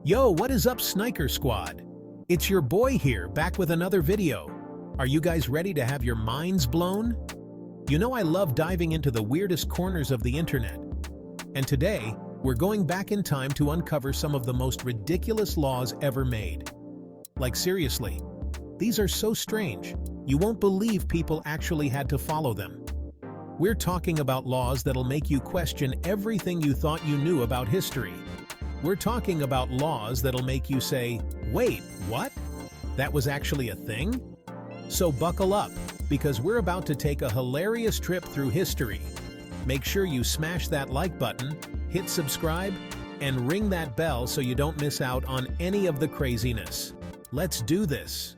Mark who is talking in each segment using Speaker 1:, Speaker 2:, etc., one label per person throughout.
Speaker 1: Yo, what is up, Sniker Squad? It's your boy here, back with another video. Are you guys ready to have your minds blown? You know I love diving into the weirdest corners of the internet. And today, we're going back in time to uncover some of the most ridiculous laws ever made. Like seriously, these are so strange, you won't believe people actually had to follow them. We're talking about laws that'll make you question everything you thought you knew about history. We're talking about laws that'll make you say, wait, what? That was actually a thing? So buckle up, because we're about to take a hilarious trip through history. Make sure you smash that like button, hit subscribe, and ring that bell so you don't miss out on any of the craziness. Let's do this!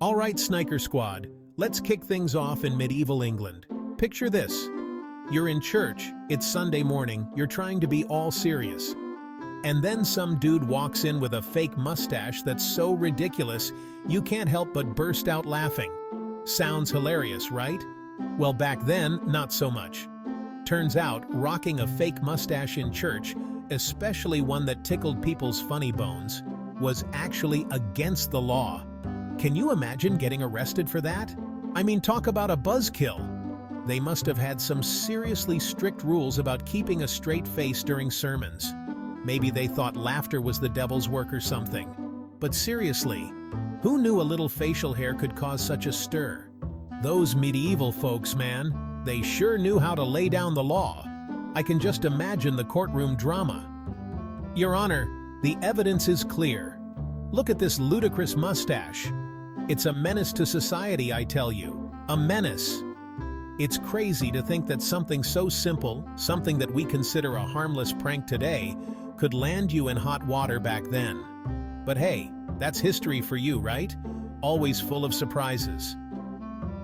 Speaker 1: Alright, Sniker Squad, let's kick things off in medieval England. Picture this. You're in church, it's Sunday morning, you're trying to be all serious. And then some dude walks in with a fake mustache that's so ridiculous, you can't help but burst out laughing. Sounds hilarious, right? Well, back then, not so much. Turns out, rocking a fake mustache in church, especially one that tickled people's funny bones, was actually against the law. Can you imagine getting arrested for that? I mean, talk about a buzzkill. They must have had some seriously strict rules about keeping a straight face during sermons. Maybe they thought laughter was the devil's work or something. But seriously, who knew a little facial hair could cause such a stir? Those medieval folks, man, they sure knew how to lay down the law. I can just imagine the courtroom drama. Your Honor, the evidence is clear. Look at this ludicrous mustache. It's a menace to society, I tell you. A menace. It's crazy to think that something so simple, something that we consider a harmless prank today, could land you in hot water back then. But hey, that's history for you, right? Always full of surprises.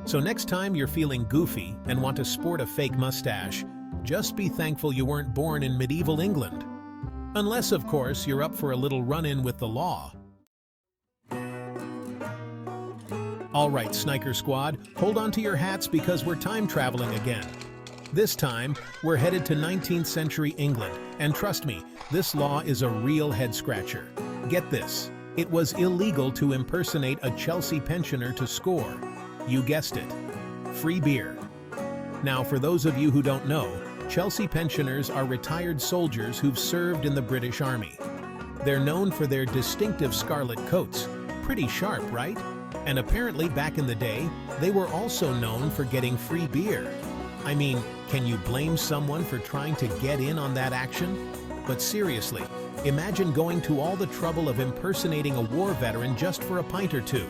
Speaker 1: So next time you're feeling goofy and want to sport a fake mustache, just be thankful you weren't born in medieval England. Unless, of course, you're up for a little run-in with the law. Alright, Sniker Squad, hold on to your hats because we're time traveling again. This time, we're headed to 19th century England, and trust me, this law is a real head-scratcher. Get this, it was illegal to impersonate a Chelsea pensioner to score. You guessed it, free beer. Now, for those of you who don't know, Chelsea pensioners are retired soldiers who've served in the British Army. They're known for their distinctive scarlet coats. Pretty sharp, right? And apparently back in the day, they were also known for getting free beer. I mean, can you blame someone for trying to get in on that action? But seriously, imagine going to all the trouble of impersonating a war veteran just for a pint or two.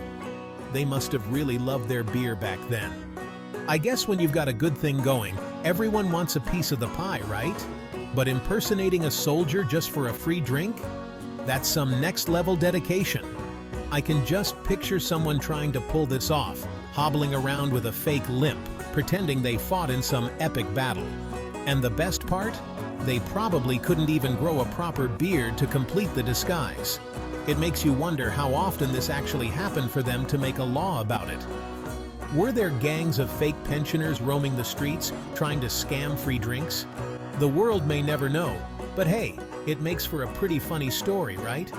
Speaker 1: They must have really loved their beer back then. I guess when you've got a good thing going, everyone wants a piece of the pie, right? But impersonating a soldier just for a free drink? That's some next-level dedication. I can just picture someone trying to pull this off, hobbling around with a fake limp, pretending they fought in some epic battle. And the best part? They probably couldn't even grow a proper beard to complete the disguise. It makes you wonder how often this actually happened for them to make a law about it. Were there gangs of fake pensioners roaming the streets, trying to scam free drinks? The world may never know, but hey, it makes for a pretty funny story, right?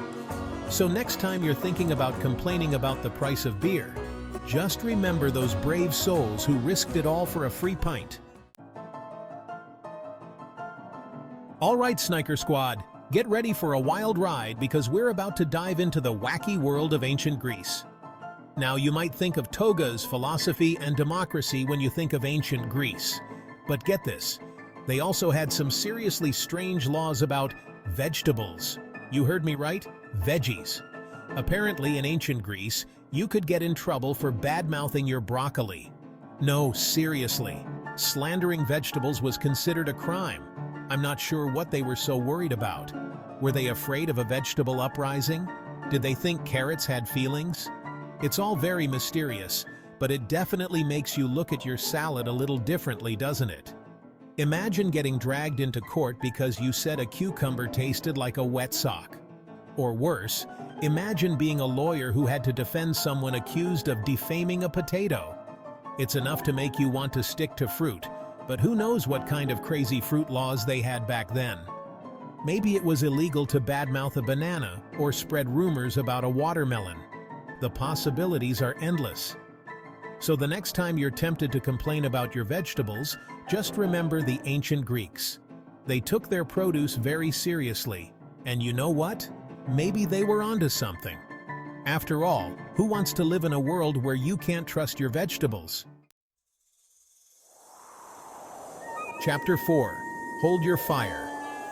Speaker 1: So next time you're thinking about complaining about the price of beer, just remember those brave souls who risked it all for a free pint. Alright, Sniker Squad, get ready for a wild ride because we're about to dive into the wacky world of ancient Greece. Now you might think of togas, philosophy, and democracy when you think of ancient Greece. But get this, they also had some seriously strange laws about vegetables. You heard me right? Veggies. Apparently in ancient Greece, you could get in trouble for bad-mouthing your broccoli. No, seriously. Slandering vegetables was considered a crime. I'm not sure what they were so worried about. Were they afraid of a vegetable uprising? Did they think carrots had feelings? It's all very mysterious, but it definitely makes you look at your salad a little differently, doesn't it? Imagine getting dragged into court because you said a cucumber tasted like a wet sock. Or worse, imagine being a lawyer who had to defend someone accused of defaming a potato. It's enough to make you want to stick to fruit, but who knows what kind of crazy fruit laws they had back then. Maybe it was illegal to badmouth a banana or spread rumors about a watermelon. The possibilities are endless. So the next time you're tempted to complain about your vegetables, just remember the ancient Greeks. They took their produce very seriously. And you know what? Maybe they were onto something. After all, who wants to live in a world where you can't trust your vegetables? Chapter 4. Hold your fire.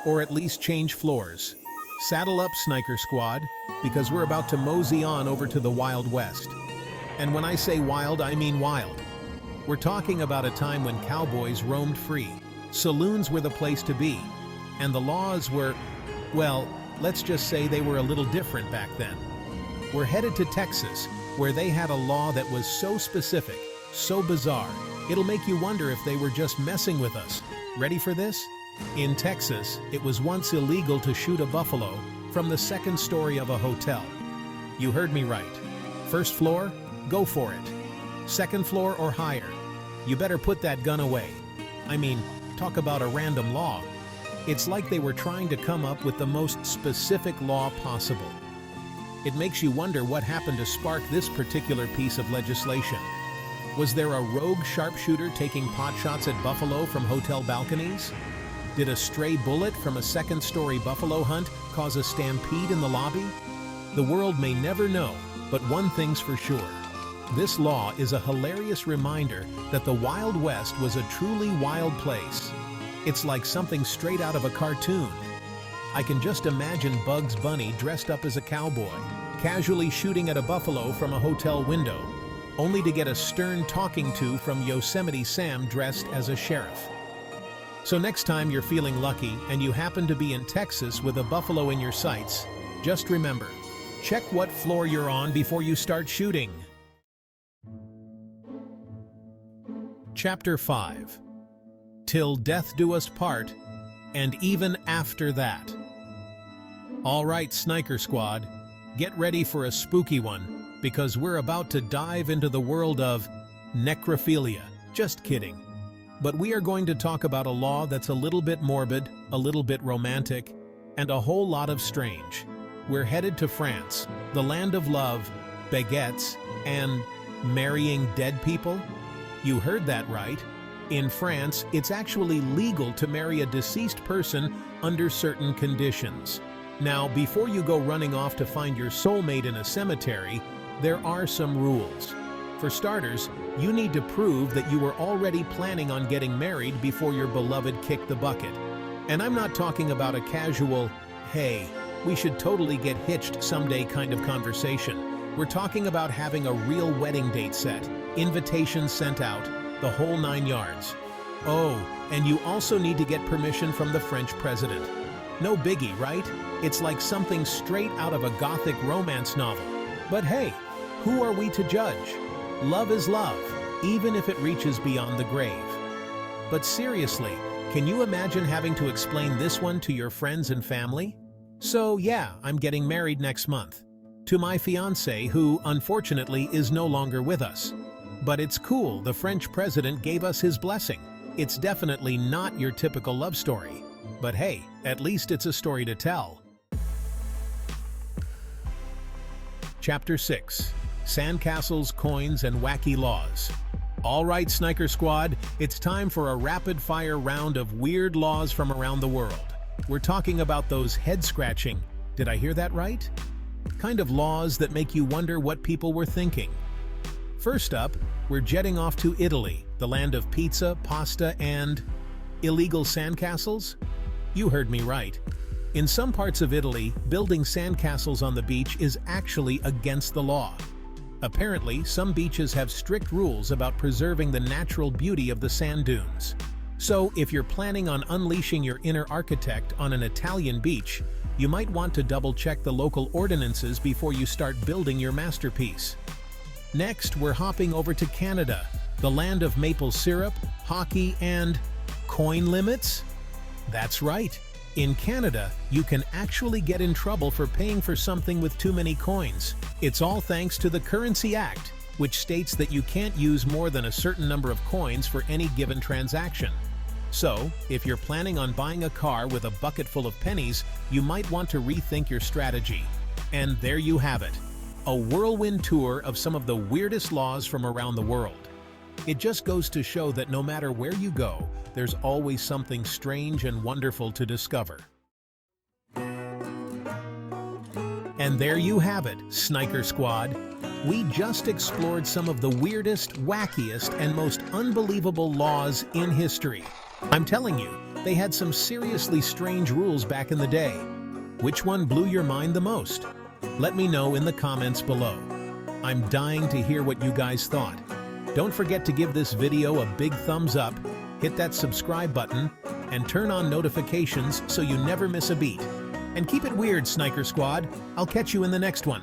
Speaker 1: Or at least change floors. Saddle up, Sniker Squad, because we're about to mosey on over to the Wild West. And when I say wild, I mean wild. We're talking about a time when cowboys roamed free, saloons were the place to be, and the laws were, well, let's just say they were a little different back then. We're headed to Texas, where they had a law that was so specific, so bizarre, it'll make you wonder if they were just messing with us. Ready for this? In Texas, it was once illegal to shoot a buffalo from the second story of a hotel. You heard me right. First floor? Go for it. Second floor or higher? You better put that gun away. I mean, talk about a random law. It's like they were trying to come up with the most specific law possible. It makes you wonder what happened to spark this particular piece of legislation. Was there a rogue sharpshooter taking pot shots at buffalo from hotel balconies? Did a stray bullet from a second-story buffalo hunt cause a stampede in the lobby? The world may never know, but one thing's for sure. This law is a hilarious reminder that the Wild West was a truly wild place. It's like something straight out of a cartoon. I can just imagine Bugs Bunny dressed up as a cowboy, casually shooting at a buffalo from a hotel window, only to get a stern talking to from Yosemite Sam dressed as a sheriff. So next time you're feeling lucky and you happen to be in Texas with a buffalo in your sights, just remember, check what floor you're on before you start shooting. Chapter 5. Till death do us part, and even after that. All right, Sniker Squad, get ready for a spooky one, because we're about to dive into the world of necrophilia. Just kidding. But we are going to talk about a law that's a little bit morbid, a little bit romantic, and a whole lot of strange. We're headed to France, the land of love, baguettes, and marrying dead people. You heard that right. In France, it's actually legal to marry a deceased person under certain conditions. Now, before you go running off to find your soulmate in a cemetery, there are some rules. For starters, you need to prove that you were already planning on getting married before your beloved kicked the bucket. And I'm not talking about a casual, hey, we should totally get hitched someday kind of conversation. We're talking about having a real wedding date set, invitations sent out, the whole 9 yards. Oh, and you also need to get permission from the French president. No biggie, right? It's like something straight out of a gothic romance novel. But hey, who are we to judge? Love is love, even if it reaches beyond the grave. But seriously, can you imagine having to explain this one to your friends and family? So yeah, I'm getting married next month. To my fiancé, who, unfortunately, is no longer with us. But it's cool, the French president gave us his blessing. It's definitely not your typical love story. But hey, at least it's a story to tell. Chapter 6. Sandcastles, Coins, and Wacky Laws. All right, Sniker Squad, it's time for a rapid-fire round of weird laws from around the world. We're talking about those head-scratching, did I hear that right? Kind of laws that make you wonder what people were thinking. First up, we're jetting off to Italy, the land of pizza, pasta, and illegal sandcastles? You heard me right. In some parts of Italy, building sandcastles on the beach is actually against the law. Apparently, some beaches have strict rules about preserving the natural beauty of the sand dunes. So, if you're planning on unleashing your inner architect on an Italian beach, you might want to double-check the local ordinances before you start building your masterpiece. Next, we're hopping over to Canada, the land of maple syrup, hockey, and coin limits? That's right. In Canada, you can actually get in trouble for paying for something with too many coins. It's all thanks to the Currency Act, which states that you can't use more than a certain number of coins for any given transaction. So, if you're planning on buying a car with a bucket full of pennies, you might want to rethink your strategy. And there you have it, a whirlwind tour of some of the weirdest laws from around the world. It just goes to show that no matter where you go, there's always something strange and wonderful to discover. And there you have it, Sniker Squad. We just explored some of the weirdest, wackiest, and most unbelievable laws in history. I'm telling you, they had some seriously strange rules back in the day. Which one blew your mind the most? Let me know in the comments below. I'm dying to hear what you guys thought. Don't forget to give this video a big thumbs up, hit that subscribe button, and turn on notifications so you never miss a beat. And keep it weird, Sniker Squad. I'll catch you in the next one.